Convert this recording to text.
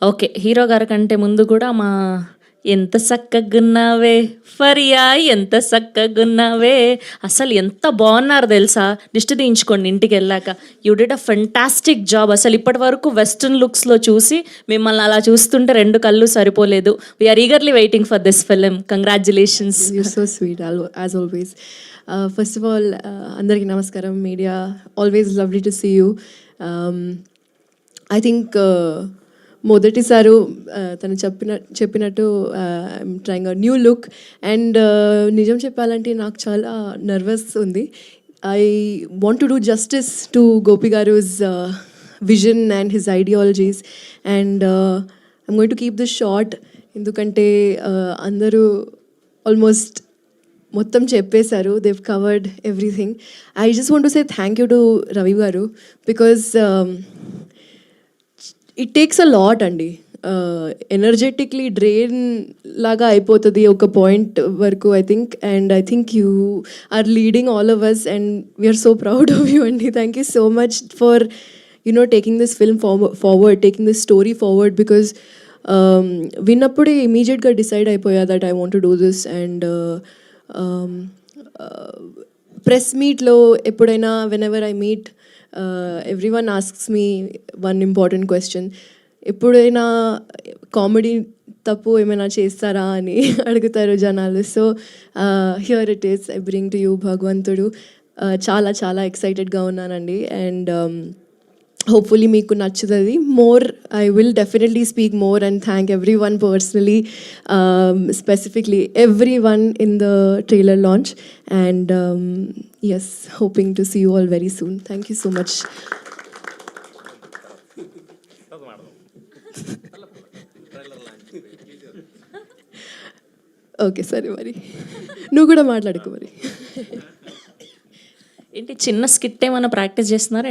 Okay. Hero గారి కంటే ముందు కూడా మా ఎంత సక్కగున్నావే ఫరియా ఎంత సక్కగున్నావే అసలు ఎంత బాగున్నారు తెలుసా. దిష్టి తీయించుకోండి ఇంటికి వెళ్ళాక. You did a fantastic job. అసలు ఇప్పటి వరకు వెస్ట్రన్ లుక్స్లో చూసి మిమ్మల్ని అలా చూస్తుంటే రెండు కళ్ళు సరిపోలేదు. We are eagerly waiting for this film. Congratulations. You're so sweet, as always. First of all, అందరికీ నమస్కారం media. Always lovely to see you. I think మొదటిసారి తను చెప్పినట్టు I'm trying a new look and నిజం చెప్పాలంటే నాకు చాలా నర్వస్ ఉంది. I want to do justice to Gopi గారు's vision and his ideologies and I'm going to keep this short ఎందుకంటే అందరూ ఆల్మోస్ట్ మొత్తం చెప్పేశారు. Dev covered everything. I just want to say thank you to Ravi garu because it takes a lot అండి. Energetically drain లాగా అయిపోతుంది ఒక point వరకు I think. And I think you are leading all of us and we are so proud of you అండి. Thank you so much for taking this film forward, taking this story forward because విన్నప్పుడే ఇమీడియట్గా decide అయిపోయా that I want to do this. And press మీట్లో ఎప్పుడైనా whenever I meet everyone asks me one important question, ఎప్పుడైనా comedy తప్పు ఏమైనా చేస్తారా అని అడుగుతారు జనాలు. So here it is. I bring to you భగవంతుడు. చాలా చాలా ఎక్సైటెడ్గా ఉన్నానండి అండ్ hopefully మీకు నచ్చుతుంది. More I will definitely speak more and thank every one personally, specifically every one in the trailer launch and yes, hoping to see you all very soon. Thank you so much. Okay సరే మరి నువ్వు కూడా మాట్లాడుకో మరి. ఏంటి చిన్న skit ఏమైనా practice చేస్తున్నారా?